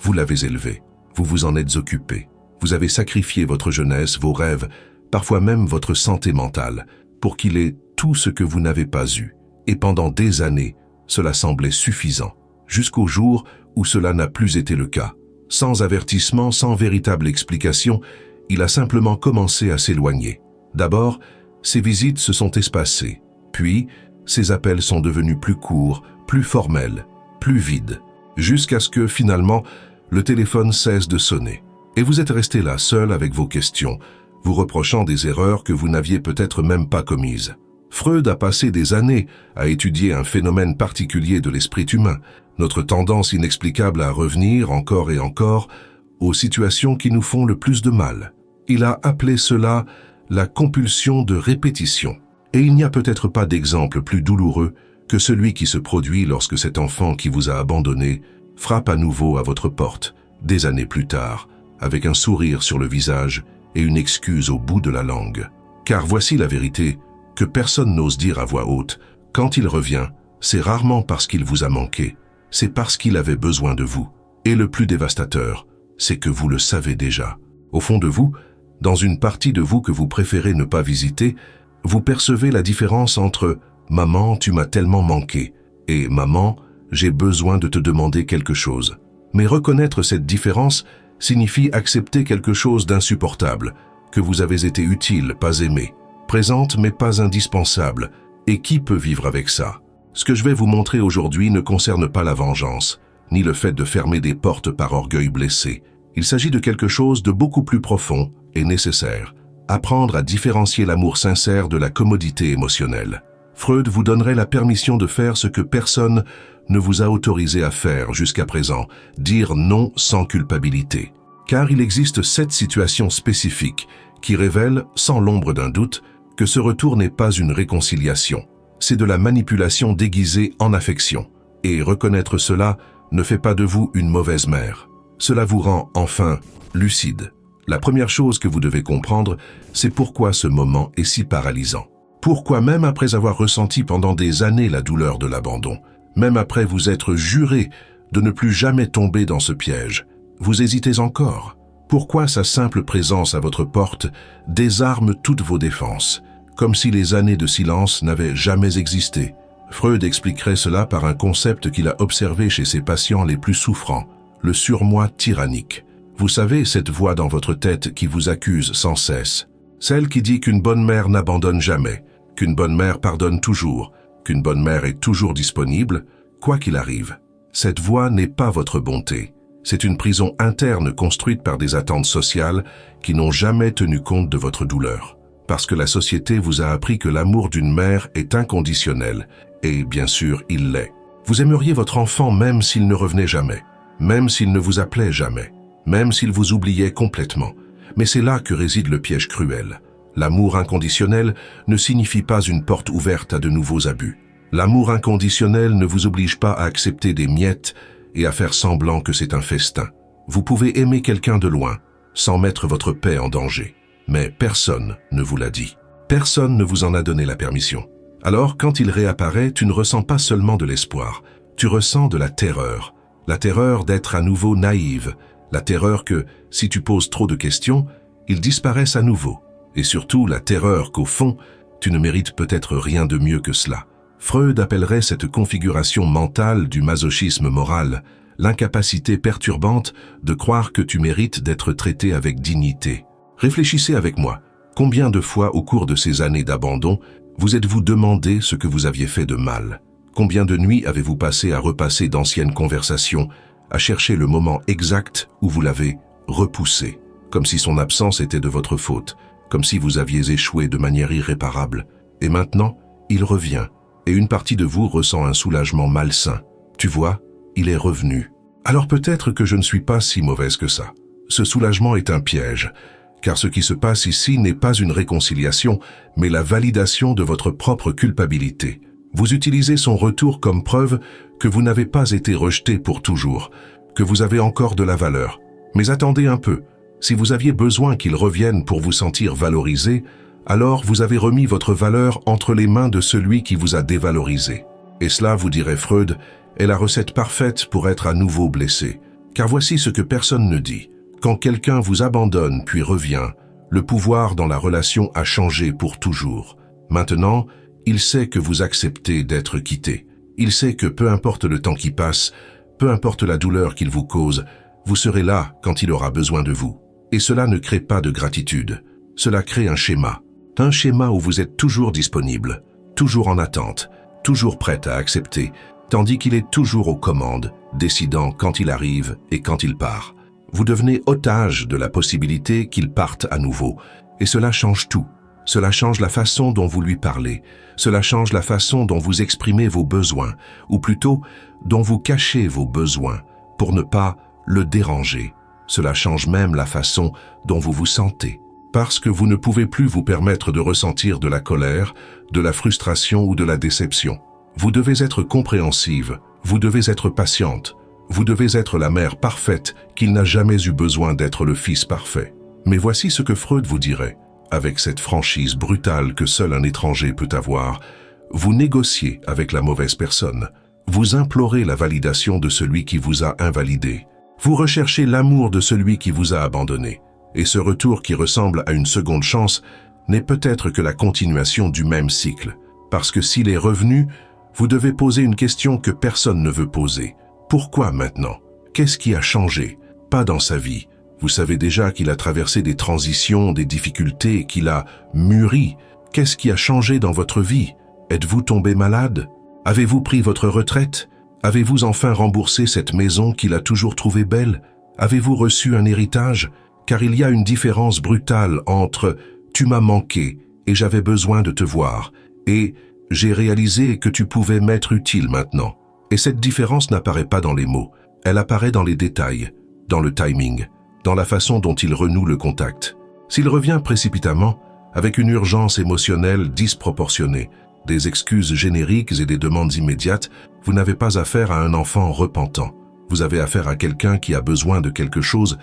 Vous l'avez élevé, vous vous en êtes occupé. Vous avez sacrifié votre jeunesse, vos rêves, parfois même votre santé mentale, pour qu'il ait tout ce que vous n'avez pas eu. Et pendant des années, cela semblait suffisant, jusqu'au jour où cela n'a plus été le cas. Sans avertissement, sans véritable explication, il a simplement commencé à s'éloigner. D'abord, ses visites se sont espacées, puis ses appels sont devenus plus courts, plus formels, plus vides, jusqu'à ce que, finalement, le téléphone cesse de sonner. Et vous êtes resté là, seul avec vos questions, vous reprochant des erreurs que vous n'aviez peut-être même pas commises. Freud a passé des années à étudier un phénomène particulier de l'esprit humain, notre tendance inexplicable à revenir encore et encore aux situations qui nous font le plus de mal. Il a appelé cela la compulsion de répétition. Et il n'y a peut-être pas d'exemple plus douloureux que celui qui se produit lorsque cet enfant qui vous a abandonné frappe à nouveau à votre porte, des années plus tard, avec un sourire sur le visage et une excuse au bout de la langue. Car voici la vérité que personne n'ose dire à voix haute. Quand il revient, c'est rarement parce qu'il vous a manqué, c'est parce qu'il avait besoin de vous. Et le plus dévastateur, c'est que vous le savez déjà. Au fond de vous, dans une partie de vous que vous préférez ne pas visiter, vous percevez la différence entre « Maman, tu m'as tellement manqué » et « Maman, j'ai besoin de te demander quelque chose ». Mais reconnaître cette différence signifie accepter quelque chose d'insupportable, que vous avez été utile, pas aimé, présente mais pas indispensable. Et qui peut vivre avec ça? Ce que je vais vous montrer aujourd'hui ne concerne pas la vengeance, ni le fait de fermer des portes par orgueil blessé. Il s'agit de quelque chose de beaucoup plus profond et nécessaire. Apprendre à différencier l'amour sincère de la commodité émotionnelle. Freud vous donnerait la permission de faire ce que personne ne vous a autorisé à faire jusqu'à présent, dire non sans culpabilité. Car il existe 7 situations spécifiques qui révèlent, sans l'ombre d'un doute, que ce retour n'est pas une réconciliation. C'est de la manipulation déguisée en affection. Et reconnaître cela ne fait pas de vous une mauvaise mère. Cela vous rend, enfin, lucide. La première chose que vous devez comprendre, c'est pourquoi ce moment est si paralysant. Pourquoi même après avoir ressenti pendant des années la douleur de l'abandon, même après vous être juré de ne plus jamais tomber dans ce piège, vous hésitez encore? Pourquoi sa simple présence à votre porte désarme toutes vos défenses, comme si les années de silence n'avaient jamais existé? Freud expliquerait cela par un concept qu'il a observé chez ses patients les plus souffrants, le surmoi tyrannique. Vous savez, cette voix dans votre tête qui vous accuse sans cesse, celle qui dit qu'une bonne mère n'abandonne jamais, qu'une bonne mère pardonne toujours, qu'une bonne mère est toujours disponible, quoi qu'il arrive. Cette voix n'est pas votre bonté. C'est une prison interne construite par des attentes sociales qui n'ont jamais tenu compte de votre douleur. Parce que la société vous a appris que l'amour d'une mère est inconditionnel, et bien sûr, il l'est. Vous aimeriez votre enfant même s'il ne revenait jamais, même s'il ne vous appelait jamais, même s'il vous oubliait complètement. Mais c'est là que réside le piège cruel. L'amour inconditionnel ne signifie pas une porte ouverte à de nouveaux abus. L'amour inconditionnel ne vous oblige pas à accepter des miettes et à faire semblant que c'est un festin. Vous pouvez aimer quelqu'un de loin, sans mettre votre paix en danger. Mais personne ne vous l'a dit. Personne ne vous en a donné la permission. Alors, quand il réapparaît, tu ne ressens pas seulement de l'espoir, tu ressens de la terreur d'être à nouveau naïve, la terreur que, si tu poses trop de questions, ils disparaissent à nouveau. Et surtout, la terreur qu'au fond, tu ne mérites peut-être rien de mieux que cela. Freud appellerait cette configuration mentale du masochisme moral, l'incapacité perturbante de croire que tu mérites d'être traité avec dignité. Réfléchissez avec moi. Combien de fois au cours de ces années d'abandon, vous êtes-vous demandé ce que vous aviez fait de mal? Combien de nuits avez-vous passé à repasser d'anciennes conversations, à chercher le moment exact où vous l'avez repoussé, comme si son absence était de votre faute, comme si vous aviez échoué de manière irréparable. Et maintenant, il revient, et une partie de vous ressent un soulagement malsain. Tu vois, il est revenu. Alors peut-être que je ne suis pas si mauvaise que ça. Ce soulagement est un piège, car ce qui se passe ici n'est pas une réconciliation, mais la validation de votre propre culpabilité. Vous utilisez son retour comme preuve que vous n'avez pas été rejeté pour toujours, que vous avez encore de la valeur. Mais attendez un peu, si vous aviez besoin qu'il revienne pour vous sentir valorisé, alors vous avez remis votre valeur entre les mains de celui qui vous a dévalorisé. Et cela, vous dirait Freud, est la recette parfaite pour être à nouveau blessé, Car voici ce que personne ne dit. Quand quelqu'un vous abandonne puis revient, le pouvoir dans la relation a changé pour toujours. Maintenant, il sait que vous acceptez d'être quitté. Il sait que peu importe le temps qui passe, peu importe la douleur qu'il vous cause, vous serez là quand il aura besoin de vous. Et cela ne crée pas de gratitude. Cela crée un schéma. Un schéma où vous êtes toujours disponible, toujours en attente, toujours prête à accepter, tandis qu'il est toujours aux commandes, décidant quand il arrive et quand il part. Vous devenez otage de la possibilité qu'il parte à nouveau. Et cela change tout. Cela change la façon dont vous lui parlez. Cela change la façon dont vous exprimez vos besoins, ou plutôt, dont vous cachez vos besoins, pour ne pas le déranger. Cela change même la façon dont vous vous sentez. Parce que vous ne pouvez plus vous permettre de ressentir de la colère, de la frustration ou de la déception. Vous devez être compréhensive, vous devez être patiente, vous devez être la mère parfaite qu'il n'a jamais eu besoin d'être le fils parfait. Mais voici ce que Freud vous dirait, avec cette franchise brutale que seul un étranger peut avoir. Vous négociez avec la mauvaise personne. Vous implorez la validation de celui qui vous a invalidé. Vous recherchez l'amour de celui qui vous a abandonné. Et ce retour qui ressemble à une seconde chance n'est peut-être que la continuation du même cycle. Parce que s'il est revenu, vous devez poser une question que personne ne veut poser. Pourquoi maintenant? Qu'est-ce qui a changé? Pas dans sa vie. Vous savez déjà qu'il a traversé des transitions, des difficultés, qu'il a mûri. Qu'est-ce qui a changé dans votre vie? Êtes-vous tombé malade? Avez-vous pris votre retraite? Avez-vous enfin remboursé cette maison qu'il a toujours trouvée belle? Avez-vous reçu un héritage? Car il y a une différence brutale entre « tu m'as manqué et j'avais besoin de te voir » et « j'ai réalisé que tu pouvais m'être utile maintenant ». Et cette différence n'apparaît pas dans les mots, elle apparaît dans les détails, dans le timing, dans la façon dont il renoue le contact. S'il revient précipitamment, avec une urgence émotionnelle disproportionnée, des excuses génériques et des demandes immédiates, vous n'avez pas affaire à un enfant repentant. Vous avez affaire à quelqu'un qui a besoin de quelque chose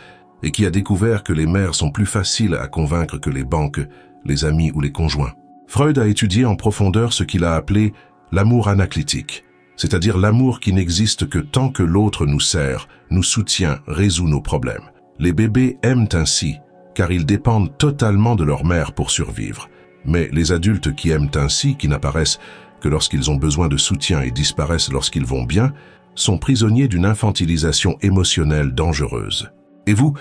et qui a découvert que les mères sont plus faciles à convaincre que les banques, les amis ou les conjoints. Freud a étudié en profondeur ce qu'il a appelé l'amour anaclitique, c'est-à-dire l'amour qui n'existe que tant que l'autre nous sert, nous soutient, résout nos problèmes. Les bébés aiment ainsi, car ils dépendent totalement de leur mère pour survivre. Mais les adultes qui aiment ainsi, qui n'apparaissent que lorsqu'ils ont besoin de soutien et disparaissent lorsqu'ils vont bien, sont prisonniers d'une infantilisation émotionnelle dangereuse. Et vous,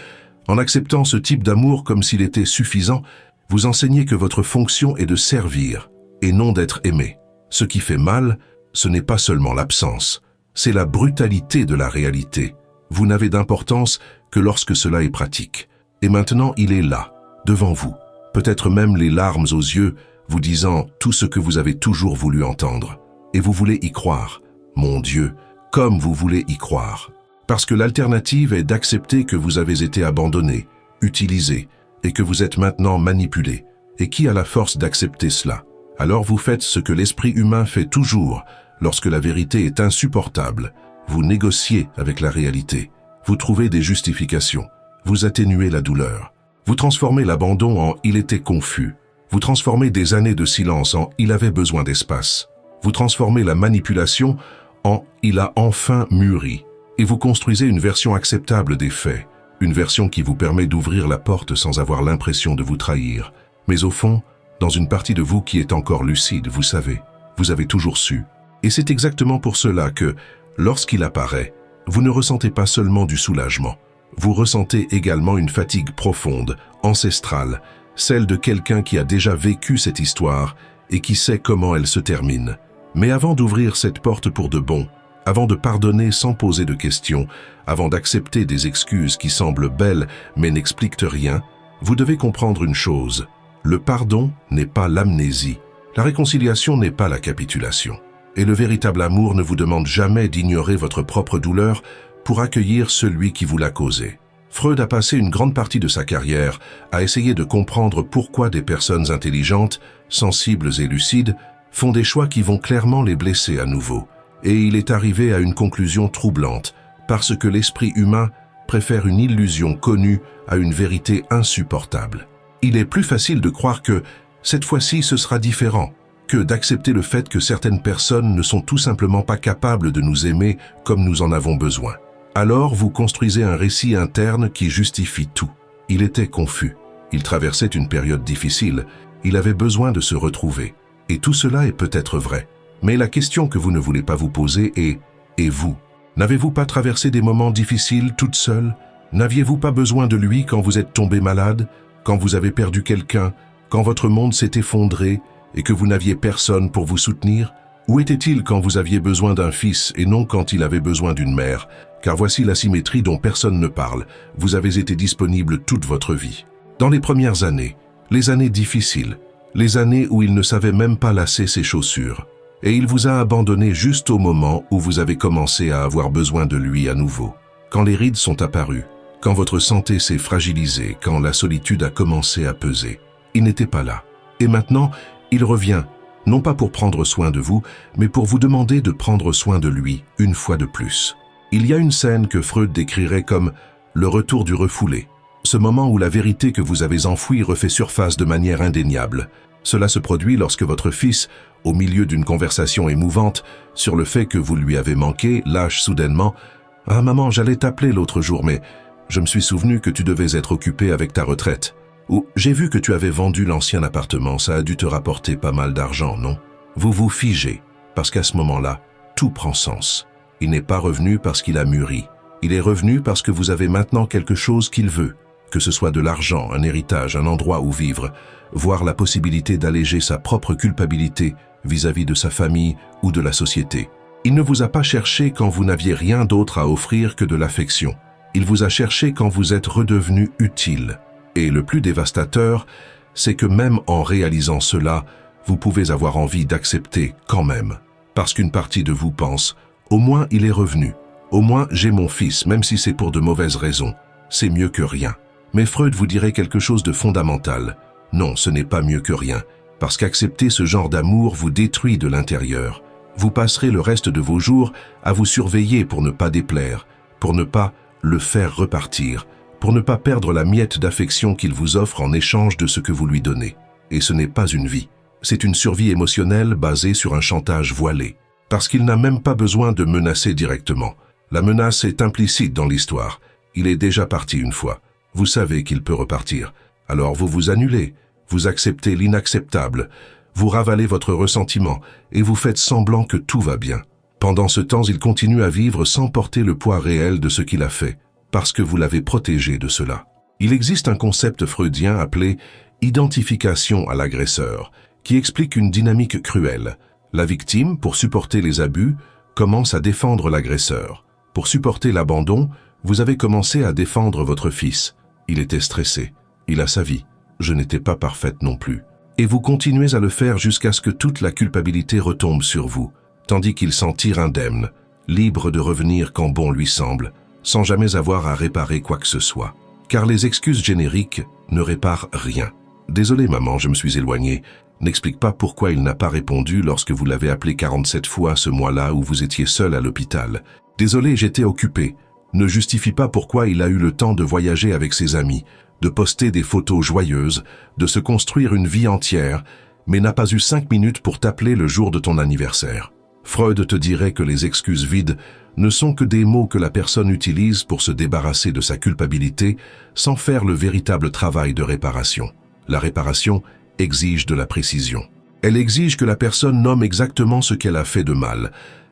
en acceptant ce type d'amour comme s'il était suffisant, vous enseignez que votre fonction est de servir et non d'être aimé. Ce qui fait mal, ce n'est pas seulement l'absence, c'est la brutalité de la réalité. Vous n'avez d'importance que lorsque cela est pratique. Et maintenant, il est là, devant vous, peut-être même les larmes aux yeux, vous disant tout ce que vous avez toujours voulu entendre. Et vous voulez y croire. Mon Dieu, comme vous voulez y croire. Parce que l'alternative est d'accepter que vous avez été abandonné, utilisé, et que vous êtes maintenant manipulé. Et qui a la force d'accepter cela? Alors vous faites ce que l'esprit humain fait toujours, lorsque la vérité est insupportable. Vous négociez avec la réalité. Vous trouvez des justifications. Vous atténuez la douleur. Vous transformez l'abandon en « il était confus ». Vous transformez des années de silence en « il avait besoin d'espace ». Vous transformez la manipulation en « il a enfin mûri ». Et vous construisez une version acceptable des faits, une version qui vous permet d'ouvrir la porte sans avoir l'impression de vous trahir. Mais au fond, dans une partie de vous qui est encore lucide, vous savez, vous avez toujours su. Et c'est exactement pour cela que, lorsqu'il apparaît, vous ne ressentez pas seulement du soulagement. Vous ressentez également une fatigue profonde, ancestrale, celle de quelqu'un qui a déjà vécu cette histoire et qui sait comment elle se termine. Mais avant d'ouvrir cette porte pour de bon, avant de pardonner sans poser de questions, avant d'accepter des excuses qui semblent belles mais n'expliquent rien, vous devez comprendre une chose. Le pardon n'est pas l'amnésie. La réconciliation n'est pas la capitulation. Et le véritable amour ne vous demande jamais d'ignorer votre propre douleur pour accueillir celui qui vous l'a causée. Freud a passé une grande partie de sa carrière à essayer de comprendre pourquoi des personnes intelligentes, sensibles et lucides font des choix qui vont clairement les blesser à nouveau. Et il est arrivé à une conclusion troublante, parce que l'esprit humain préfère une illusion connue à une vérité insupportable. Il est plus facile de croire que, cette fois-ci, ce sera différent, que d'accepter le fait que certaines personnes ne sont tout simplement pas capables de nous aimer comme nous en avons besoin. Alors vous construisez un récit interne qui justifie tout. Il était confus. Il traversait une période difficile. Il avait besoin de se retrouver. Et tout cela est peut-être vrai. Mais la question que vous ne voulez pas vous poser est « Et vous ? N'avez-vous pas traversé des moments difficiles toute seule ? N'aviez-vous pas besoin de lui quand vous êtes tombé malade, quand vous avez perdu quelqu'un, quand votre monde s'est effondré et que vous n'aviez personne pour vous soutenir ? Où était-il quand vous aviez besoin d'un fils et non quand il avait besoin d'une mère ? Car voici la symétrie dont personne ne parle. Vous avez été disponible toute votre vie. Dans les premières années, les années difficiles, les années où il ne savait même pas lasser ses chaussures, et il vous a abandonné juste au moment où vous avez commencé à avoir besoin de lui à nouveau. Quand les rides sont apparues, quand votre santé s'est fragilisée, quand la solitude a commencé à peser, il n'était pas là. Et maintenant, il revient, non pas pour prendre soin de vous, mais pour vous demander de prendre soin de lui, une fois de plus. Il y a une scène que Freud décrirait comme « le retour du refoulé », ce moment où la vérité que vous avez enfouie refait surface de manière indéniable. Cela se produit lorsque votre fils, au milieu d'une conversation émouvante sur le fait que vous lui avez manqué, lâche soudainement « Ah maman, j'allais t'appeler l'autre jour, mais je me suis souvenu que tu devais être occupée avec ta retraite. » Ou « J'ai vu que tu avais vendu l'ancien appartement, ça a dû te rapporter pas mal d'argent, non ?» Vous vous figez, parce qu'à ce moment-là, tout prend sens. Il n'est pas revenu parce qu'il a mûri. Il est revenu parce que vous avez maintenant quelque chose qu'il veut, que ce soit de l'argent, un héritage, un endroit où vivre, voire la possibilité d'alléger sa propre culpabilité vis-à-vis de sa famille ou de la société. Il ne vous a pas cherché quand vous n'aviez rien d'autre à offrir que de l'affection. Il vous a cherché quand vous êtes redevenu utile. Et le plus dévastateur, c'est que même en réalisant cela, vous pouvez avoir envie d'accepter quand même. Parce qu'une partie de vous pense « au moins il est revenu, au moins j'ai mon fils, même si c'est pour de mauvaises raisons, c'est mieux que rien ». Mais Freud vous dirait quelque chose de fondamental. Non, ce n'est pas mieux que rien, parce qu'accepter ce genre d'amour vous détruit de l'intérieur. Vous passerez le reste de vos jours à vous surveiller pour ne pas déplaire, pour ne pas le faire repartir, pour ne pas perdre la miette d'affection qu'il vous offre en échange de ce que vous lui donnez. Et ce n'est pas une vie. C'est une survie émotionnelle basée sur un chantage voilé. Parce qu'il n'a même pas besoin de menacer directement. La menace est implicite dans l'histoire. Il est déjà parti une fois. Vous savez qu'il peut repartir. Alors vous vous annulez. Vous acceptez l'inacceptable. Vous ravalez votre ressentiment et vous faites semblant que tout va bien. Pendant ce temps, il continue à vivre sans porter le poids réel de ce qu'il a fait, parce que vous l'avez protégé de cela. Il existe un concept freudien appelé « identification à l'agresseur », qui explique une dynamique cruelle. La victime, pour supporter les abus, commence à défendre l'agresseur. Pour supporter l'abandon, vous avez commencé à défendre votre fils. Il était stressé. Il a sa vie. Je n'étais pas parfaite non plus. Et vous continuez à le faire jusqu'à ce que toute la culpabilité retombe sur vous, tandis qu'il s'en tire indemne, libre de revenir quand bon lui semble, sans jamais avoir à réparer quoi que ce soit. Car les excuses génériques ne réparent rien. Désolé maman, je me suis éloigné. N'explique pas pourquoi il n'a pas répondu lorsque vous l'avez appelé 47 fois ce mois-là où vous étiez seul à l'hôpital. Désolé, j'étais occupé. Ne justifie pas pourquoi il a eu le temps de voyager avec ses amis, de poster des photos joyeuses, de se construire une vie entière, mais n'a pas eu 5 minutes pour t'appeler le jour de ton anniversaire. Freud te dirait que les excuses vides ne sont que des mots que la personne utilise pour se débarrasser de sa culpabilité sans faire le véritable travail de réparation. La réparation exige de la précision. Elle exige que la personne nomme exactement ce qu'elle a fait de mal,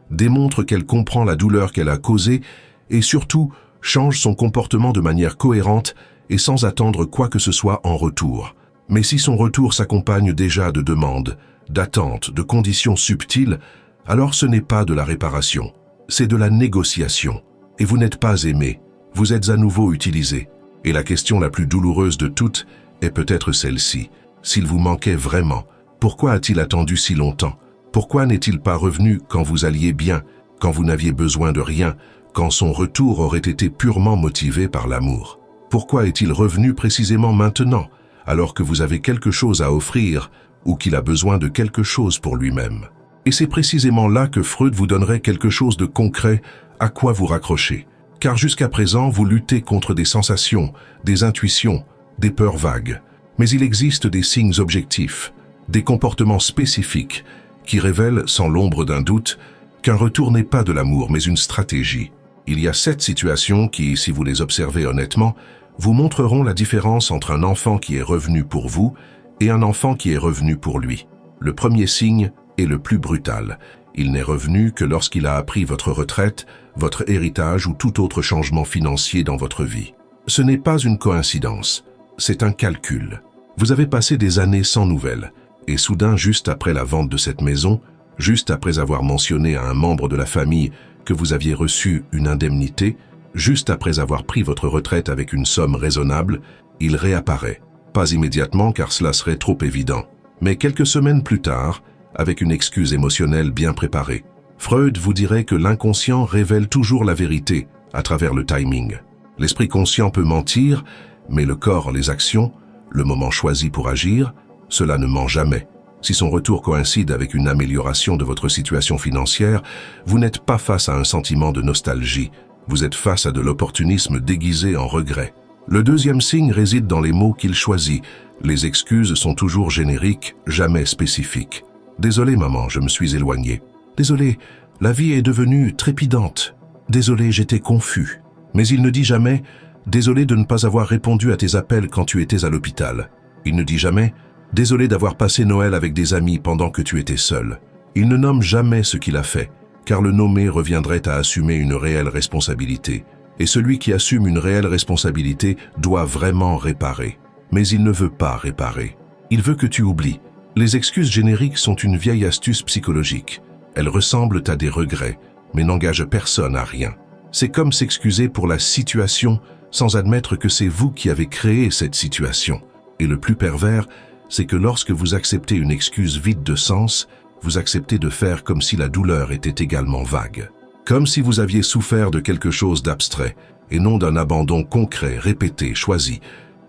démontre qu'elle comprend la douleur qu'elle a causée et surtout change son comportement de manière cohérente et sans attendre quoi que ce soit en retour. Mais si son retour s'accompagne déjà de demandes, d'attentes, de conditions subtiles, alors ce n'est pas de la réparation, c'est de la négociation. Et vous n'êtes pas aimé, vous êtes à nouveau utilisé. Et la question la plus douloureuse de toutes est peut-être celle-ci. S'il vous manquait vraiment, pourquoi a-t-il attendu si longtemps? Pourquoi n'est-il pas revenu quand vous alliez bien, quand vous n'aviez besoin de rien, quand son retour aurait été purement motivé par l'amour? Pourquoi est-il revenu précisément maintenant, alors que vous avez quelque chose à offrir ou qu'il a besoin de quelque chose pour lui-même? Et c'est précisément là que Freud vous donnerait quelque chose de concret à quoi vous raccrocher. Car jusqu'à présent, vous luttez contre des sensations, des intuitions, des peurs vagues. Mais il existe des signes objectifs, des comportements spécifiques qui révèlent, sans l'ombre d'un doute, qu'un retour n'est pas de l'amour mais une stratégie. Il y a 7 situations qui, si vous les observez honnêtement, vous montreront la différence entre un enfant qui est revenu pour vous et un enfant qui est revenu pour lui. Le premier signe est le plus brutal. Il n'est revenu que lorsqu'il a appris votre retraite, votre héritage ou tout autre changement financier dans votre vie. Ce n'est pas une coïncidence, c'est un calcul. Vous avez passé des années sans nouvelles, et soudain, juste après la vente de cette maison, juste après avoir mentionné à un membre de la famille que vous aviez reçu une indemnité, juste après avoir pris votre retraite avec une somme raisonnable, il réapparaît. Pas immédiatement car cela serait trop évident, mais quelques semaines plus tard, avec une excuse émotionnelle bien préparée. Freud vous dirait que l'inconscient révèle toujours la vérité à travers le timing. L'esprit conscient peut mentir, mais le corps, les actions, le moment choisi pour agir, cela ne ment jamais. Si son retour coïncide avec une amélioration de votre situation financière, vous n'êtes pas face à un sentiment de nostalgie, vous êtes face à de l'opportunisme déguisé en regret. Le deuxième signe réside dans les mots qu'il choisit. Les excuses sont toujours génériques, jamais spécifiques. « Désolé maman, je me suis éloigné. Désolé, la vie est devenue trépidante. Désolé, j'étais confus. » Mais il ne dit jamais « Désolé de ne pas avoir répondu à tes appels quand tu étais à l'hôpital. » Il ne dit jamais « Désolé d'avoir passé Noël avec des amis pendant que tu étais seul. » Il ne nomme jamais ce qu'il a fait, car le nommer reviendrait à assumer une réelle responsabilité. Et celui qui assume une réelle responsabilité doit vraiment réparer. Mais il ne veut pas réparer. Il veut que tu oublies. Les excuses génériques sont une vieille astuce psychologique. Elles ressemblent à des regrets, mais n'engagent personne à rien. C'est comme s'excuser pour la situation sans admettre que c'est vous qui avez créé cette situation. Et le plus pervers, c'est que lorsque vous acceptez une excuse vide de sens, vous acceptez de faire comme si la douleur était également vague. Comme si vous aviez souffert de quelque chose d'abstrait, et non d'un abandon concret, répété, choisi.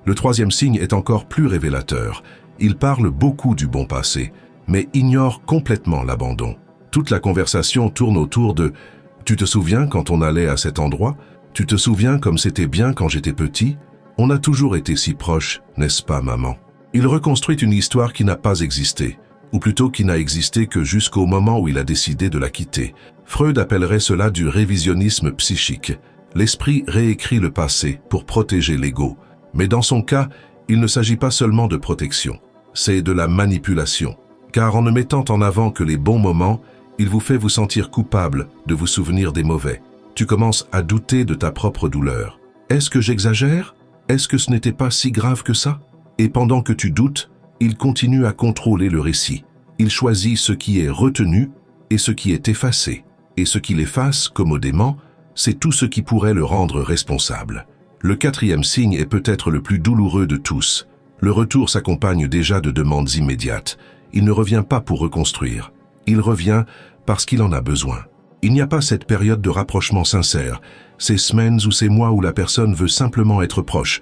Le troisième signe est encore plus révélateur. Il parle beaucoup du bon passé, mais ignore complètement l'abandon. Toute la conversation tourne autour de « Tu te souviens quand on allait à cet endroit? Tu te souviens comme c'était bien quand j'étais petit? On a toujours été si proches, n'est-ce pas, maman ?» Il reconstruit une histoire qui n'a pas existé, ou plutôt qui n'a existé que jusqu'au moment où il a décidé de la quitter. Freud appellerait cela du révisionnisme psychique. L'esprit réécrit le passé pour protéger l'ego. Mais dans son cas, il ne s'agit pas seulement de protection. C'est de la manipulation. Car en ne mettant en avant que les bons moments, il vous fait vous sentir coupable de vous souvenir des mauvais. Tu commences à douter de ta propre douleur. Est-ce que j'exagère? Est-ce que ce n'était pas si grave que ça? Et pendant que tu doutes, il continue à contrôler le récit. Il choisit ce qui est retenu et ce qui est effacé. Et ce qu'il efface, commodément, c'est tout ce qui pourrait le rendre responsable. Le quatrième signe est peut-être le plus douloureux de tous. Le retour s'accompagne déjà de demandes immédiates. Il ne revient pas pour reconstruire. Il revient parce qu'il en a besoin. Il n'y a pas cette période de rapprochement sincère, ces semaines ou ces mois où la personne veut simplement être proche,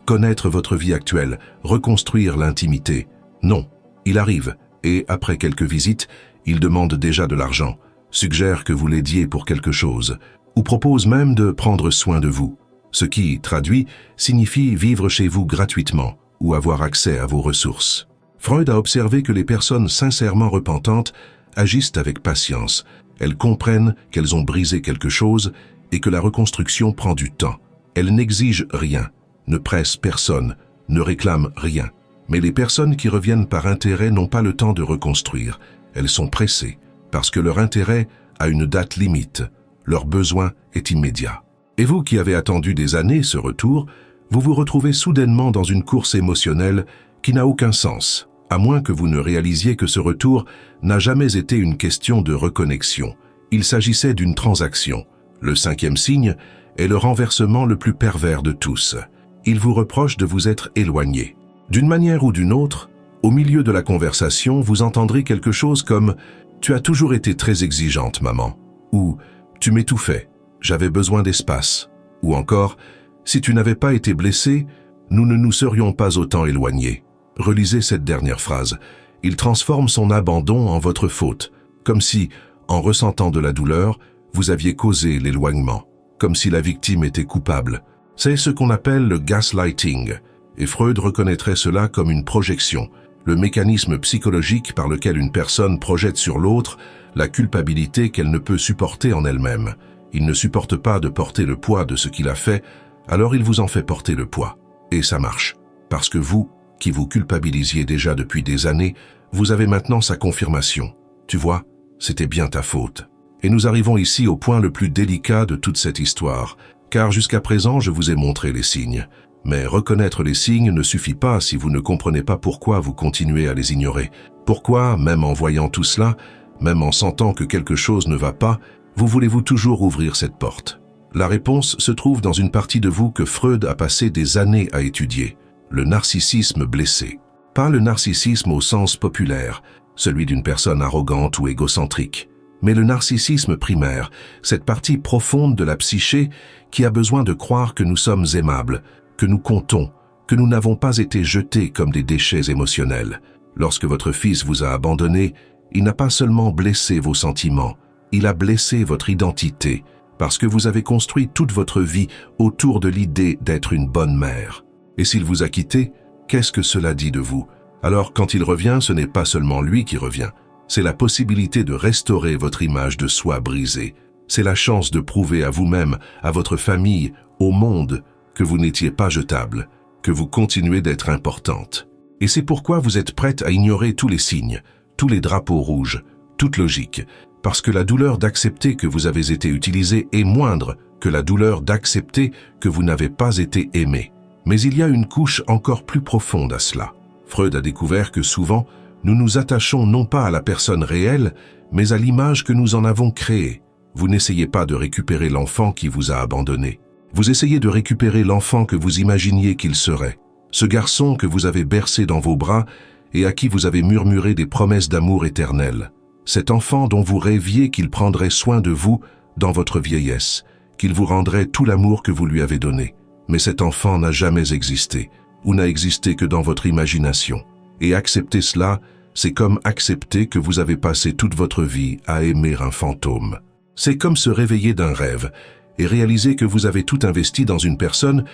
connaître votre vie actuelle, reconstruire l'intimité. Non, il arrive, et après quelques visites, il demande déjà de l'argent, suggère que vous l'aidiez pour quelque chose, ou propose même de prendre soin de vous. Ce qui, traduit, signifie vivre chez vous gratuitement ou avoir accès à vos ressources. Freud a observé que les personnes sincèrement repentantes agissent avec patience. Elles comprennent qu'elles ont brisé quelque chose et que la reconstruction prend du temps. Elles n'exigent rien, ne pressent personne, ne réclament rien. Mais les personnes qui reviennent par intérêt n'ont pas le temps de reconstruire. Elles sont pressées parce que leur intérêt a une date limite. Leur besoin est immédiat. Et vous qui avez attendu des années ce retour, vous vous retrouvez soudainement dans une course émotionnelle qui n'a aucun sens, à moins que vous ne réalisiez que ce retour n'a jamais été une question de reconnexion. Il s'agissait d'une transaction. Le cinquième signe est le renversement le plus pervers de tous. Il vous reproche de vous être éloigné. D'une manière ou d'une autre, au milieu de la conversation, vous entendrez quelque chose comme « Tu as toujours été très exigeante, maman » ou « Tu m'étouffais, j'avais besoin d'espace » ou encore « Si tu n'avais pas été blessé, nous ne nous serions pas autant éloignés ». Relisez cette dernière phrase. Il transforme son abandon en votre faute, comme si, en ressentant de la douleur, vous aviez causé l'éloignement, comme si la victime était coupable. C'est ce qu'on appelle le gaslighting, et Freud reconnaîtrait cela comme une projection, le mécanisme psychologique par lequel une personne projette sur l'autre la culpabilité qu'elle ne peut supporter en elle-même. Il ne supporte pas de porter le poids de ce qu'il a fait, alors il vous en fait porter le poids. Et ça marche. Parce que vous, qui vous culpabilisiez déjà depuis des années, vous avez maintenant sa confirmation. Tu vois, c'était bien ta faute. Et nous arrivons ici au point le plus délicat de toute cette histoire, car jusqu'à présent je vous ai montré les signes. Mais reconnaître les signes ne suffit pas si vous ne comprenez pas pourquoi vous continuez à les ignorer. Pourquoi, même en voyant tout cela, même en sentant que quelque chose ne va pas, vous voulez-vous toujours ouvrir cette porte? La réponse se trouve dans une partie de vous que Freud a passé des années à étudier, le narcissisme blessé. Pas le narcissisme au sens populaire, celui d'une personne arrogante ou égocentrique, mais le narcissisme primaire, cette partie profonde de la psyché qui a besoin de croire que nous sommes aimables, que nous comptons, que nous n'avons pas été jetés comme des déchets émotionnels. Lorsque votre fils vous a abandonné, il n'a pas seulement blessé vos sentiments, il a blessé votre identité, parce que vous avez construit toute votre vie autour de l'idée d'être une bonne mère. Et s'il vous a quitté, qu'est-ce que cela dit de vous? Alors quand il revient, ce n'est pas seulement lui qui revient, c'est la possibilité de restaurer votre image de soi brisée. C'est la chance de prouver à vous-même, à votre famille, au monde, que vous n'étiez pas jetable, que vous continuez d'être importante. Et c'est pourquoi vous êtes prête à ignorer tous les signes, tous les drapeaux rouges, toute logique, parce que la douleur d'accepter que vous avez été utilisé est moindre que la douleur d'accepter que vous n'avez pas été aimé. Mais il y a une couche encore plus profonde à cela. Freud a découvert que souvent, nous nous attachons non pas à la personne réelle, mais à l'image que nous en avons créée. Vous n'essayez pas de récupérer l'enfant qui vous a abandonné. Vous essayez de récupérer l'enfant que vous imaginiez qu'il serait. Ce garçon que vous avez bercé dans vos bras et à qui vous avez murmuré des promesses d'amour éternel. Cet enfant dont vous rêviez qu'il prendrait soin de vous dans votre vieillesse, qu'il vous rendrait tout l'amour que vous lui avez donné. Mais cet enfant n'a jamais existé, ou n'a existé que dans votre imagination. Et accepter cela, c'est comme accepter que vous avez passé toute votre vie à aimer un fantôme. C'est comme se réveiller d'un rêve et réaliser que vous avez tout investi dans une personne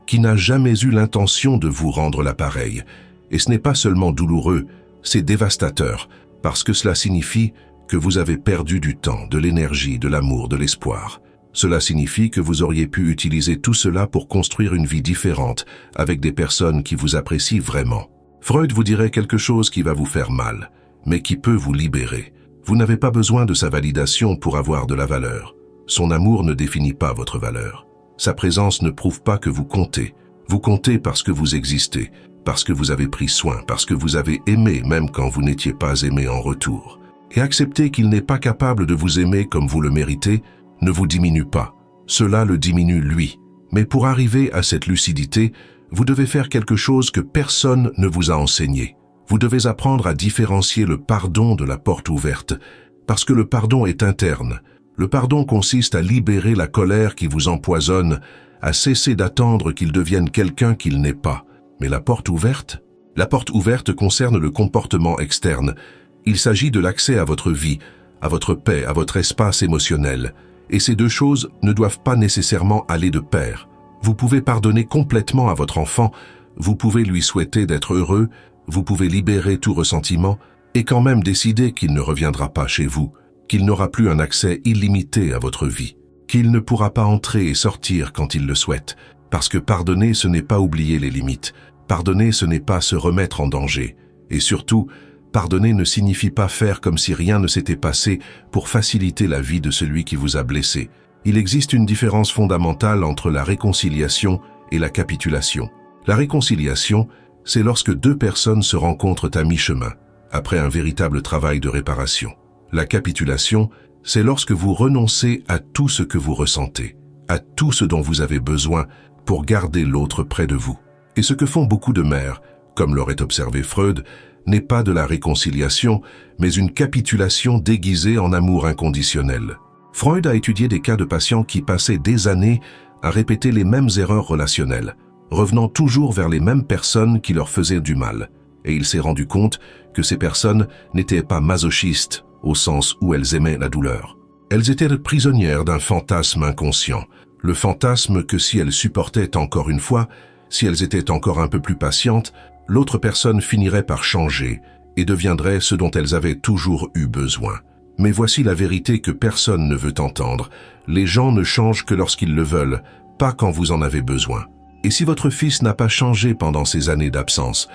qui n'a jamais eu l'intention de vous rendre l'appareil. Et ce n'est pas seulement douloureux, c'est dévastateur, parce que cela signifie que vous avez perdu du temps, de l'énergie, de l'amour, de l'espoir. Cela signifie que vous auriez pu utiliser tout cela pour construire une vie différente, avec des personnes qui vous apprécient vraiment. Freud vous dirait quelque chose qui va vous faire mal, mais qui peut vous libérer. Vous n'avez pas besoin de sa validation pour avoir de la valeur. Son amour ne définit pas votre valeur. Sa présence ne prouve pas que vous comptez. Vous comptez parce que vous existez, parce que vous avez pris soin, parce que vous avez aimé même quand vous n'étiez pas aimé en retour. Et accepter qu'il n'est pas capable de vous aimer comme vous le méritez ne vous diminue pas. Cela le diminue lui. Mais pour arriver à cette lucidité, vous devez faire quelque chose que personne ne vous a enseigné. Vous devez apprendre à différencier le pardon de la porte ouverte, parce que le pardon est interne. Le pardon consiste à libérer la colère qui vous empoisonne, à cesser d'attendre qu'il devienne quelqu'un qu'il n'est pas. Mais la porte ouverte concerne le comportement externe. Il s'agit de l'accès à votre vie, à votre paix, à votre espace émotionnel. Et ces deux choses ne doivent pas nécessairement aller de pair. Vous pouvez pardonner complètement à votre enfant, vous pouvez lui souhaiter d'être heureux, vous pouvez libérer tout ressentiment et quand même décider qu'il ne reviendra pas chez vous, qu'il n'aura plus un accès illimité à votre vie, qu'il ne pourra pas entrer et sortir quand il le souhaite, parce que pardonner, ce n'est pas oublier les limites. Pardonner, ce n'est pas se remettre en danger. Et surtout, pardonner ne signifie pas faire comme si rien ne s'était passé pour faciliter la vie de celui qui vous a blessé. Il existe une différence fondamentale entre la réconciliation et la capitulation. La réconciliation, c'est lorsque deux personnes se rencontrent à mi-chemin, après un véritable travail de réparation. La capitulation, c'est lorsque vous renoncez à tout ce que vous ressentez, à tout ce dont vous avez besoin pour garder l'autre près de vous. Et ce que font beaucoup de mères, comme l'aurait observé Freud, n'est pas de la réconciliation, mais une capitulation déguisée en amour inconditionnel. Freud a étudié des cas de patients qui passaient des années à répéter les mêmes erreurs relationnelles, revenant toujours vers les mêmes personnes qui leur faisaient du mal. Et il s'est rendu compte que ces personnes n'étaient pas masochistes, au sens où elles aimaient la douleur. Elles étaient prisonnières d'un fantasme inconscient, le fantasme que si elles supportaient encore une fois, si elles étaient encore un peu plus patientes, l'autre personne finirait par changer et deviendrait ce dont elles avaient toujours eu besoin. Mais voici la vérité que personne ne veut entendre. Les gens ne changent que lorsqu'ils le veulent, pas quand vous en avez besoin. Et si votre fils n'a pas changé pendant ces années d'absence,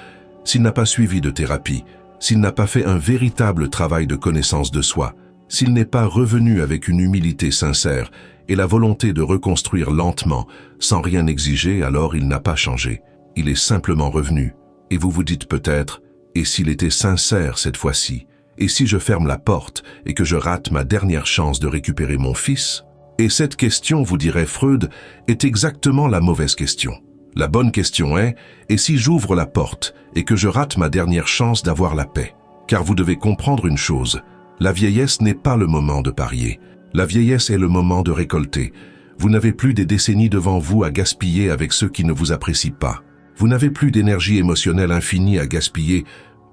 s'il n'a pas suivi de thérapie, s'il n'a pas fait un véritable travail de connaissance de soi, s'il n'est pas revenu avec une humilité sincère et la volonté de reconstruire lentement, sans rien exiger, alors il n'a pas changé. Il est simplement revenu. Et vous vous dites peut-être, et s'il était sincère cette fois-ci? Et si je ferme la porte et que je rate ma dernière chance de récupérer mon fils? Et cette question, vous dirait Freud, est exactement la mauvaise question. La bonne question est, et si j'ouvre la porte et que je rate ma dernière chance d'avoir la paix? Car vous devez comprendre une chose, la vieillesse n'est pas le moment de parier. La vieillesse est le moment de récolter. Vous n'avez plus des décennies devant vous à gaspiller avec ceux qui ne vous apprécient pas. Vous n'avez plus d'énergie émotionnelle infinie à gaspiller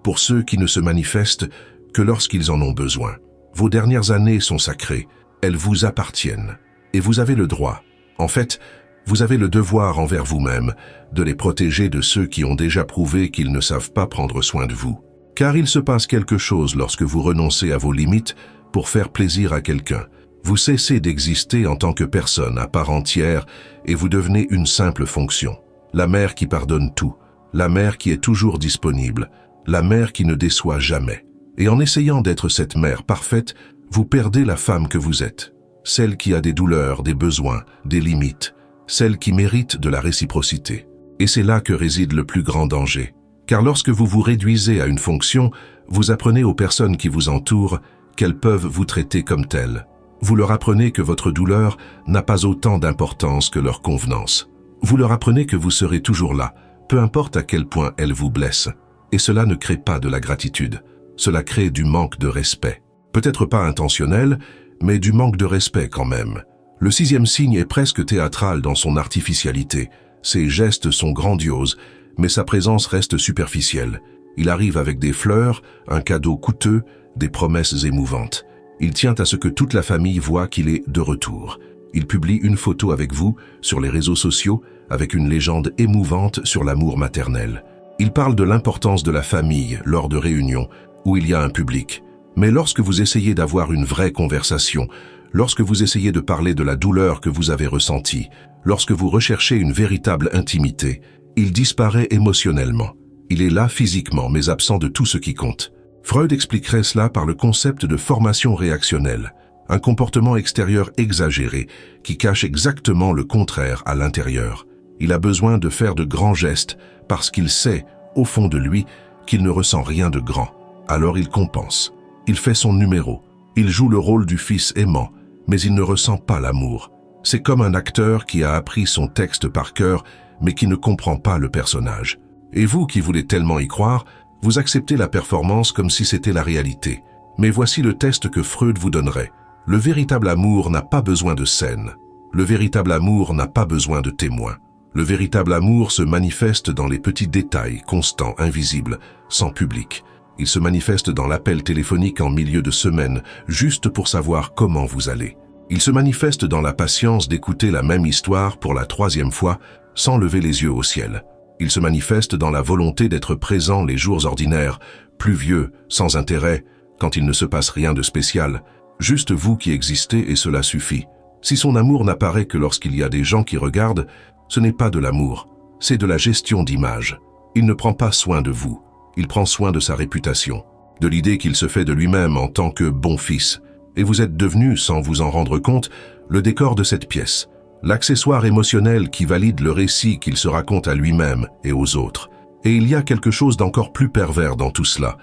pour ceux qui ne se manifestent que lorsqu'ils en ont besoin. Vos dernières années sont sacrées, elles vous appartiennent. Et vous avez le droit, en fait, vous avez le devoir envers vous-même de les protéger de ceux qui ont déjà prouvé qu'ils ne savent pas prendre soin de vous. Car il se passe quelque chose lorsque vous renoncez à vos limites pour faire plaisir à quelqu'un. Vous cessez d'exister en tant que personne à part entière et vous devenez une simple fonction. La mère qui pardonne tout, la mère qui est toujours disponible, la mère qui ne déçoit jamais. Et en essayant d'être cette mère parfaite, vous perdez la femme que vous êtes. Celle qui a des douleurs, des besoins, des limites. Celle qui mérite de la réciprocité. Et c'est là que réside le plus grand danger. Car lorsque vous vous réduisez à une fonction, vous apprenez aux personnes qui vous entourent qu'elles peuvent vous traiter comme telles. Vous leur apprenez que votre douleur n'a pas autant d'importance que leur convenance. Vous leur apprenez que vous serez toujours là, peu importe à quel point elles vous blessent. Et cela ne crée pas de la gratitude. Cela crée du manque de respect. Peut-être pas intentionnel, mais du manque de respect quand même. Le 6e signe est presque théâtral dans son artificialité. Ses gestes sont grandioses, mais sa présence reste superficielle. Il arrive avec des fleurs, un cadeau coûteux, des promesses émouvantes. Il tient à ce que toute la famille voit qu'il est de retour. Il publie une photo avec vous sur les réseaux sociaux, avec une légende émouvante sur l'amour maternel. Il parle de l'importance de la famille lors de réunions, où il y a un public. Mais lorsque vous essayez d'avoir une vraie conversation, lorsque vous essayez de parler de la douleur que vous avez ressentie, lorsque vous recherchez une véritable intimité, il disparaît émotionnellement. Il est là physiquement, mais absent de tout ce qui compte. Freud expliquerait cela par le concept de formation réactionnelle, un comportement extérieur exagéré qui cache exactement le contraire à l'intérieur. Il a besoin de faire de grands gestes parce qu'il sait, au fond de lui, qu'il ne ressent rien de grand. Alors il compense. Il fait son numéro. Il joue le rôle du fils aimant, mais il ne ressent pas l'amour. C'est comme un acteur qui a appris son texte par cœur, mais qui ne comprend pas le personnage. Et vous qui voulez tellement y croire, vous acceptez la performance comme si c'était la réalité. Mais voici le test que Freud vous donnerait. Le véritable amour n'a pas besoin de scène. Le véritable amour n'a pas besoin de témoins. Le véritable amour se manifeste dans les petits détails, constants, invisibles, sans public. Il se manifeste dans l'appel téléphonique en milieu de semaine, juste pour savoir comment vous allez. Il se manifeste dans la patience d'écouter la même histoire pour la 3e fois, sans lever les yeux au ciel. Il se manifeste dans la volonté d'être présent les jours ordinaires, pluvieux, sans intérêt, quand il ne se passe rien de spécial. Juste vous qui existez et cela suffit. Si son amour n'apparaît que lorsqu'il y a des gens qui regardent, ce n'est pas de l'amour, c'est de la gestion d'image. Il ne prend pas soin de vous, il prend soin de sa réputation, de l'idée qu'il se fait de lui-même en tant que bon fils. Et vous êtes devenu, sans vous en rendre compte, le décor de cette pièce, l'accessoire émotionnel qui valide le récit qu'il se raconte à lui-même et aux autres. Et il y a quelque chose d'encore plus pervers dans tout cela.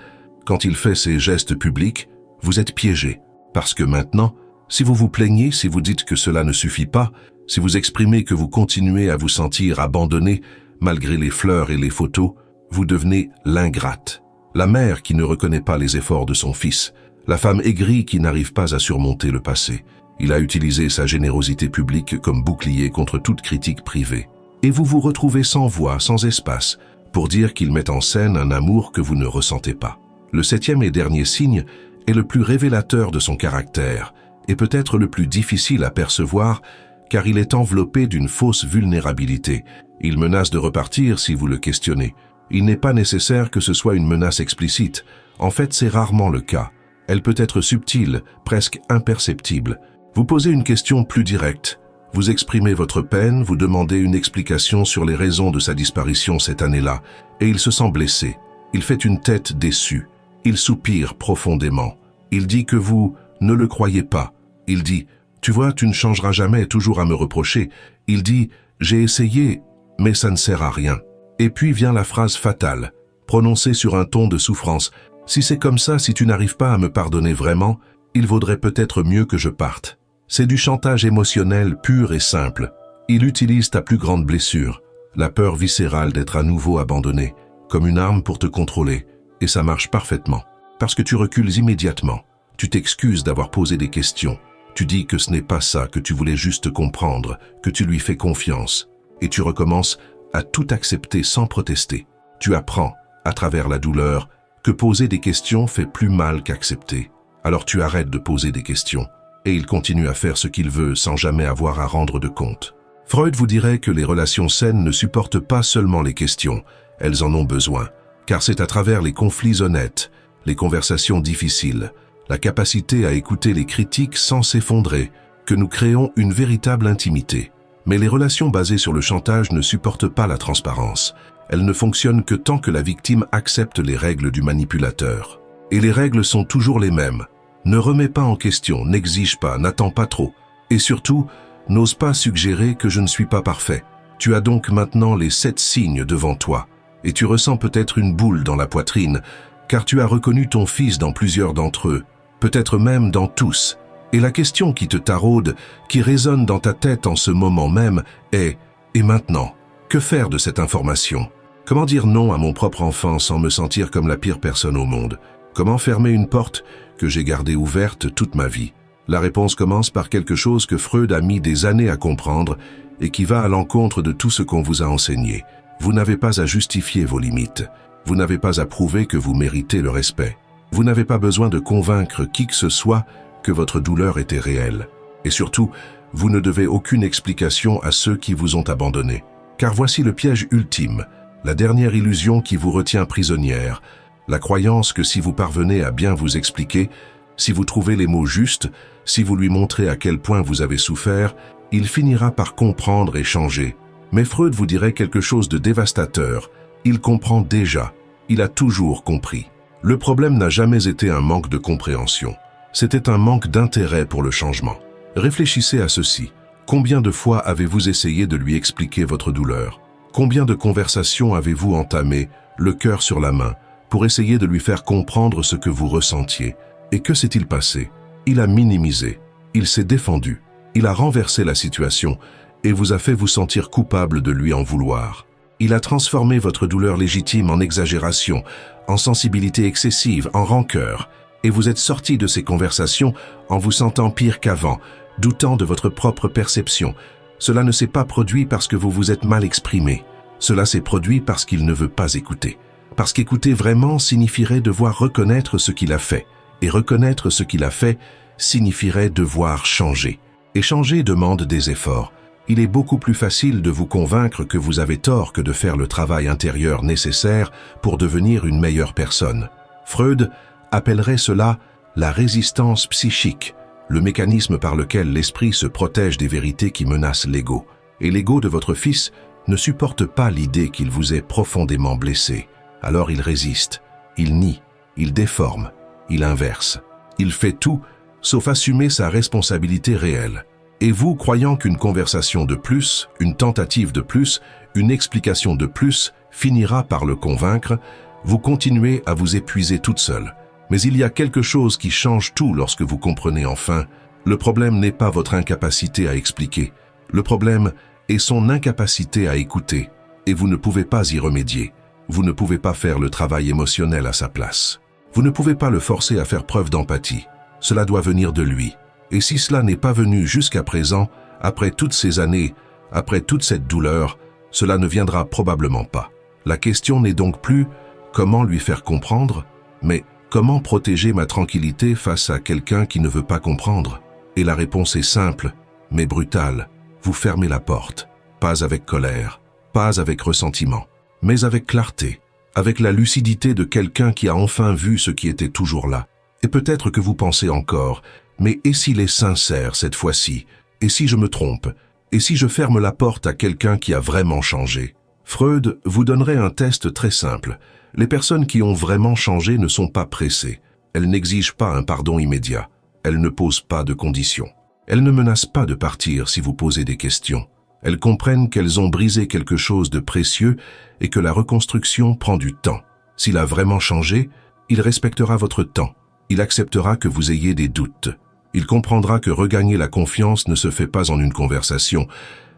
Quand il fait ses gestes publics, vous êtes piégé. Parce que maintenant, si vous vous plaignez, si vous dites que cela ne suffit pas, si vous exprimez que vous continuez à vous sentir abandonné, malgré les fleurs et les photos, vous devenez l'ingrate. La mère qui ne reconnaît pas les efforts de son fils, la femme aigrie qui n'arrive pas à surmonter le passé. Il a utilisé sa générosité publique comme bouclier contre toute critique privée. Et vous vous retrouvez sans voix, sans espace, pour dire qu'il met en scène un amour que vous ne ressentez pas. Le 7e et dernier signe est le plus révélateur de son caractère, et peut-être le plus difficile à percevoir, car il est enveloppé d'une fausse vulnérabilité. Il menace de repartir si vous le questionnez. Il n'est pas nécessaire que ce soit une menace explicite. En fait, c'est rarement le cas. Elle peut être subtile, presque imperceptible. Vous posez une question plus directe. Vous exprimez votre peine, vous demandez une explication sur les raisons de sa disparition cette année-là, et il se sent blessé. Il fait une tête déçue. Il soupire profondément. Il dit que vous ne le croyez pas. Il dit « Tu vois, tu ne changeras jamais, toujours à me reprocher. » Il dit « J'ai essayé, mais ça ne sert à rien. » Et puis vient la phrase fatale, prononcée sur un ton de souffrance. « Si c'est comme ça, si tu n'arrives pas à me pardonner vraiment, il vaudrait peut-être mieux que je parte. » C'est du chantage émotionnel pur et simple. Il utilise ta plus grande blessure, la peur viscérale d'être à nouveau abandonné, comme une arme pour te contrôler. Et ça marche parfaitement, parce que tu recules immédiatement. Tu t'excuses d'avoir posé des questions. Tu dis que ce n'est pas ça, que tu voulais juste comprendre, que tu lui fais confiance. Et tu recommences à tout accepter sans protester. Tu apprends, à travers la douleur, que poser des questions fait plus mal qu'accepter. Alors tu arrêtes de poser des questions. Et il continue à faire ce qu'il veut sans jamais avoir à rendre de compte. Freud vous dirait que les relations saines ne supportent pas seulement les questions, elles en ont besoin, car c'est à travers les conflits honnêtes, les conversations difficiles, la capacité à écouter les critiques sans s'effondrer, que nous créons une véritable intimité. Mais les relations basées sur le chantage ne supportent pas la transparence. Elles ne fonctionnent que tant que la victime accepte les règles du manipulateur. Et les règles sont toujours les mêmes. Ne remets pas en question, n'exige pas, n'attends pas trop. Et surtout, n'ose pas suggérer que je ne suis pas parfait. Tu as donc maintenant les 7 signes devant toi. Et tu ressens peut-être une boule dans la poitrine, car tu as reconnu ton fils dans plusieurs d'entre eux, peut-être même dans tous. Et la question qui te taraude, qui résonne dans ta tête en ce moment même, est « Et maintenant, que faire de cette information ? Comment dire non à mon propre enfant sans me sentir comme la pire personne au monde ? Comment fermer une porte que j'ai gardée ouverte toute ma vie ?» La réponse commence par quelque chose que Freud a mis des années à comprendre et qui va à l'encontre de tout ce qu'on vous a enseigné. Vous n'avez pas à justifier vos limites. Vous n'avez pas à prouver que vous méritez le respect. Vous n'avez pas besoin de convaincre qui que ce soit que votre douleur était réelle. Et surtout, vous ne devez aucune explication à ceux qui vous ont abandonné. Car voici le piège ultime, la dernière illusion qui vous retient prisonnière, la croyance que si vous parvenez à bien vous expliquer, si vous trouvez les mots justes, si vous lui montrez à quel point vous avez souffert, il finira par comprendre et changer. Mais Freud vous dirait quelque chose de dévastateur. Il comprend déjà. Il a toujours compris. Le problème n'a jamais été un manque de compréhension. C'était un manque d'intérêt pour le changement. Réfléchissez à ceci. Combien de fois avez-vous essayé de lui expliquer votre douleur? Combien de conversations avez-vous entamées, le cœur sur la main, pour essayer de lui faire comprendre ce que vous ressentiez? Et que s'est-il passé? Il a minimisé, il s'est défendu, il a renversé la situation et vous a fait vous sentir coupable de lui en vouloir. Il a transformé votre douleur légitime en exagération, en sensibilité excessive, en rancœur. Et vous êtes sorti de ces conversations en vous sentant pire qu'avant, doutant de votre propre perception. Cela ne s'est pas produit parce que vous vous êtes mal exprimé. Cela s'est produit parce qu'il ne veut pas écouter. Parce qu'écouter vraiment signifierait devoir reconnaître ce qu'il a fait. Et reconnaître ce qu'il a fait signifierait devoir changer. Et changer demande des efforts. Il est beaucoup plus facile de vous convaincre que vous avez tort que de faire le travail intérieur nécessaire pour devenir une meilleure personne. Freud appellerait cela la résistance psychique, le mécanisme par lequel l'esprit se protège des vérités qui menacent l'ego. Et l'ego de votre fils ne supporte pas l'idée qu'il vous est profondément blessé. Alors il résiste, il nie, il déforme, il inverse. Il fait tout sauf assumer sa responsabilité réelle. Et vous, croyant qu'une conversation de plus, une tentative de plus, une explication de plus finira par le convaincre, vous continuez à vous épuiser toute seule. Mais il y a quelque chose qui change tout lorsque vous comprenez enfin. Le problème n'est pas votre incapacité à expliquer. Le problème est son incapacité à écouter. Et vous ne pouvez pas y remédier. Vous ne pouvez pas faire le travail émotionnel à sa place. Vous ne pouvez pas le forcer à faire preuve d'empathie. Cela doit venir de lui. Et si cela n'est pas venu jusqu'à présent, après toutes ces années, après toute cette douleur, cela ne viendra probablement pas. La question n'est donc plus comment lui faire comprendre, mais comment protéger ma tranquillité face à quelqu'un qui ne veut pas comprendre? Et la réponse est simple, mais brutale. Vous fermez la porte, pas avec colère, pas avec ressentiment, mais avec clarté, avec la lucidité de quelqu'un qui a enfin vu ce qui était toujours là. Et peut-être que vous pensez encore, mais et s'il est sincère cette fois-ci? Et si je me trompe? Et si je ferme la porte à quelqu'un qui a vraiment changé? Freud vous donnerait un test très simple. Les personnes qui ont vraiment changé ne sont pas pressées. Elles n'exigent pas un pardon immédiat. Elles ne posent pas de conditions. Elles ne menacent pas de partir si vous posez des questions. Elles comprennent qu'elles ont brisé quelque chose de précieux et que la reconstruction prend du temps. S'il a vraiment changé, il respectera votre temps. Il acceptera que vous ayez des doutes. Il comprendra que regagner la confiance ne se fait pas en une conversation,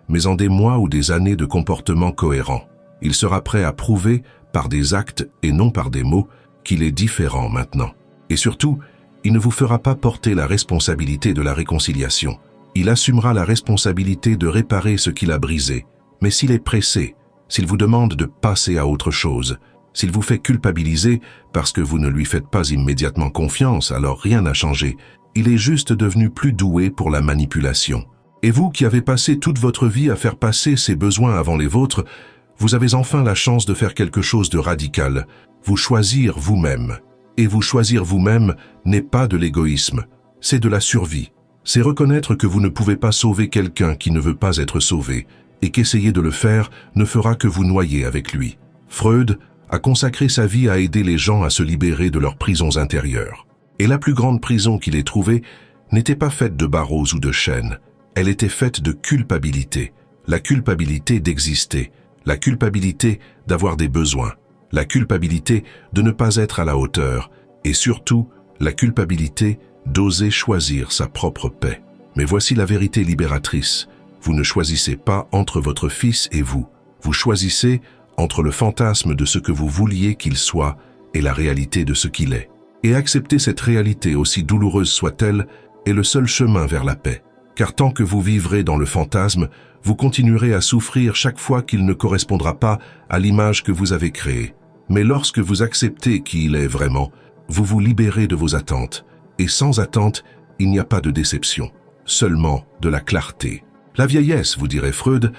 mais en des mois ou des années de comportement cohérent. Il sera prêt à prouver, par des actes et non par des mots, qu'il est différent maintenant. Et surtout, il ne vous fera pas porter la responsabilité de la réconciliation. Il assumera la responsabilité de réparer ce qu'il a brisé. Mais s'il est pressé, s'il vous demande de passer à autre chose, s'il vous fait culpabiliser parce que vous ne lui faites pas immédiatement confiance, alors rien n'a changé. Il est juste devenu plus doué pour la manipulation. Et vous qui avez passé toute votre vie à faire passer ses besoins avant les vôtres, vous avez enfin la chance de faire quelque chose de radical, vous choisir vous-même. Et vous choisir vous-même n'est pas de l'égoïsme, c'est de la survie. C'est reconnaître que vous ne pouvez pas sauver quelqu'un qui ne veut pas être sauvé, et qu'essayer de le faire ne fera que vous noyer avec lui. Freud a consacré sa vie à aider les gens à se libérer de leurs prisons intérieures. Et la plus grande prison qu'il ait trouvée n'était pas faite de barreaux ou de chaînes, elle était faite de culpabilité. La culpabilité d'exister, la culpabilité d'avoir des besoins, la culpabilité de ne pas être à la hauteur, et surtout la culpabilité d'oser choisir sa propre paix. Mais voici la vérité libératrice. Vous ne choisissez pas entre votre fils et vous. Vous choisissez entre le fantasme de ce que vous vouliez qu'il soit et la réalité de ce qu'il est. Et accepter cette réalité, aussi douloureuse soit-elle, est le seul chemin vers la paix. Car tant que vous vivrez dans le fantasme, vous continuerez à souffrir chaque fois qu'il ne correspondra pas à l'image que vous avez créée. Mais lorsque vous acceptez qui il est vraiment, vous vous libérez de vos attentes. Et sans attente, il n'y a pas de déception, seulement de la clarté. La vieillesse, vous dirait Freud,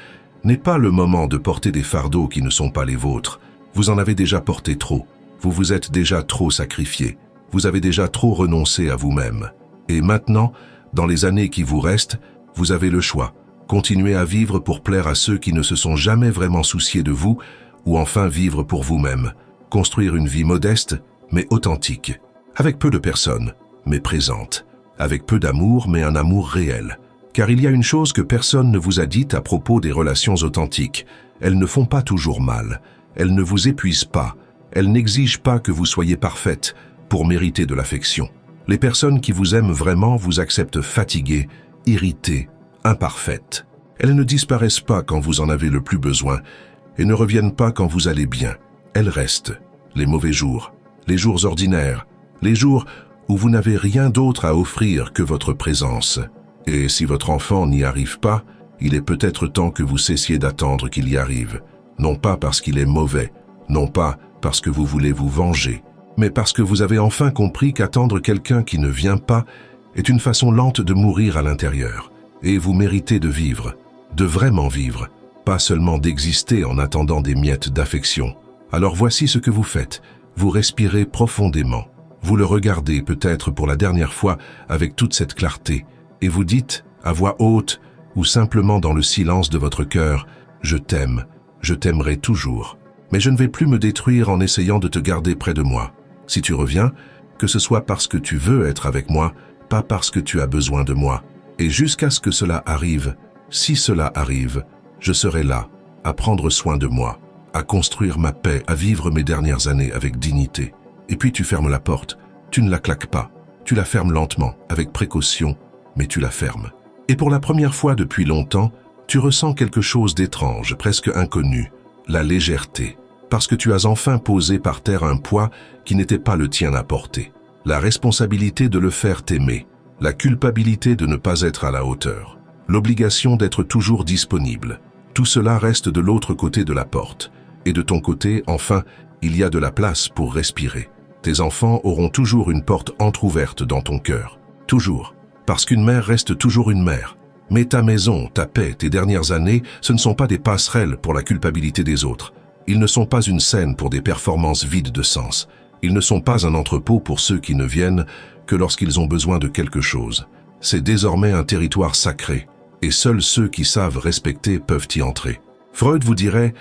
n'est pas le moment de porter des fardeaux qui ne sont pas les vôtres. Vous en avez déjà porté trop. Vous vous êtes déjà trop sacrifié. Vous avez déjà trop renoncé à vous-même. Et maintenant, dans les années qui vous restent, vous avez le choix. Continuez à vivre pour plaire à ceux qui ne se sont jamais vraiment souciés de vous, ou enfin vivre pour vous-même. Construire une vie modeste, mais authentique. Avec peu de personnes, mais présente. Avec peu d'amour, mais un amour réel. Car il y a une chose que personne ne vous a dite à propos des relations authentiques. Elles ne font pas toujours mal. Elles ne vous épuisent pas. Elles n'exigent pas que vous soyez parfaite pour mériter de l'affection. Les personnes qui vous aiment vraiment vous acceptent fatiguée, irritée, imparfaite. Elles ne disparaissent pas quand vous en avez le plus besoin et ne reviennent pas quand vous allez bien. Elles restent. Les mauvais jours, les jours ordinaires, les jours où vous n'avez rien d'autre à offrir que votre présence. Et si votre enfant n'y arrive pas, il est peut-être temps que vous cessiez d'attendre qu'il y arrive. Non pas parce qu'il est mauvais, non pas parce que vous voulez vous venger, mais parce que vous avez enfin compris qu'attendre quelqu'un qui ne vient pas est une façon lente de mourir à l'intérieur. Et vous méritez de vivre, de vraiment vivre, pas seulement d'exister en attendant des miettes d'affection. Alors voici ce que vous faites. Vous respirez profondément. Vous le regardez peut-être pour la dernière fois avec toute cette clarté, et vous dites, à voix haute ou simplement dans le silence de votre cœur, « Je t'aime, je t'aimerai toujours. Mais je ne vais plus me détruire en essayant de te garder près de moi. Si tu reviens, que ce soit parce que tu veux être avec moi, pas parce que tu as besoin de moi. Et jusqu'à ce que cela arrive, si cela arrive, je serai là, à prendre soin de moi, à construire ma paix, à vivre mes dernières années avec dignité. Et puis tu fermes la porte, tu ne la claques pas, tu la fermes lentement, avec précaution, mais tu la fermes. Et pour la première fois depuis longtemps, tu ressens quelque chose d'étrange, presque inconnu, la légèreté. Parce que tu as enfin posé par terre un poids qui n'était pas le tien à porter. La responsabilité de le faire t'aimer, la culpabilité de ne pas être à la hauteur, l'obligation d'être toujours disponible. Tout cela reste de l'autre côté de la porte. Et de ton côté, enfin, il y a de la place pour respirer. Tes enfants auront toujours une porte entrouverte dans ton cœur. Toujours. Parce qu'une mère reste toujours une mère. Mais ta maison, ta paix, tes dernières années, ce ne sont pas des passerelles pour la culpabilité des autres. Ils ne sont pas une scène pour des performances vides de sens. Ils ne sont pas un entrepôt pour ceux qui ne viennent que lorsqu'ils ont besoin de quelque chose. C'est désormais un territoire sacré, et seuls ceux qui savent respecter peuvent y entrer. Freud vous dirait,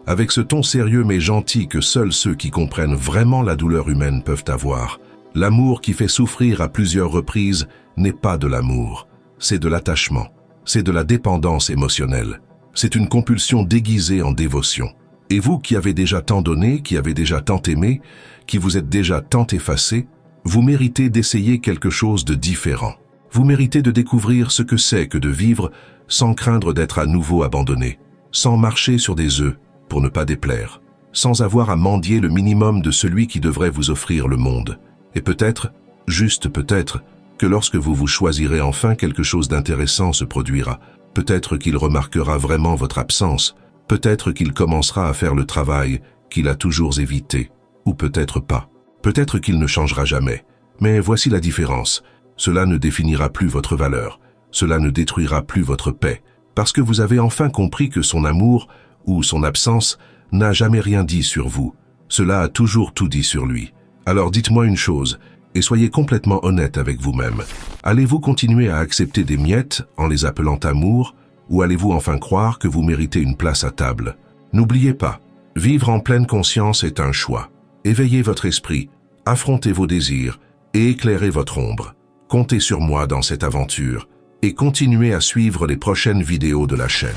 avec ce ton sérieux mais gentil que seuls ceux qui comprennent vraiment la douleur humaine peuvent avoir, l'amour qui fait souffrir à plusieurs reprises n'est pas de l'amour, c'est de l'attachement, c'est de la dépendance émotionnelle, c'est une compulsion déguisée en dévotion. Et vous qui avez déjà tant donné, qui avez déjà tant aimé, qui vous êtes déjà tant effacé, vous méritez d'essayer quelque chose de différent. Vous méritez de découvrir ce que c'est que de vivre sans craindre d'être à nouveau abandonné, sans marcher sur des œufs pour ne pas déplaire, sans avoir à mendier le minimum de celui qui devrait vous offrir le monde. Et peut-être, juste peut-être, que lorsque vous vous choisirez enfin, quelque chose d'intéressant se produira. Peut-être qu'il remarquera vraiment votre absence, peut-être qu'il commencera à faire le travail qu'il a toujours évité, ou peut-être pas. Peut-être qu'il ne changera jamais. Mais voici la différence. Cela ne définira plus votre valeur. Cela ne détruira plus votre paix. Parce que vous avez enfin compris que son amour, ou son absence, n'a jamais rien dit sur vous. Cela a toujours tout dit sur lui. Alors dites-moi une chose, et soyez complètement honnête avec vous-même. Allez-vous continuer à accepter des miettes en les appelant amour, ou allez-vous enfin croire que vous méritez une place à table? N'oubliez pas, vivre en pleine conscience est un choix. Éveillez votre esprit, affrontez vos désirs et éclairez votre ombre. Comptez sur moi dans cette aventure et continuez à suivre les prochaines vidéos de la chaîne.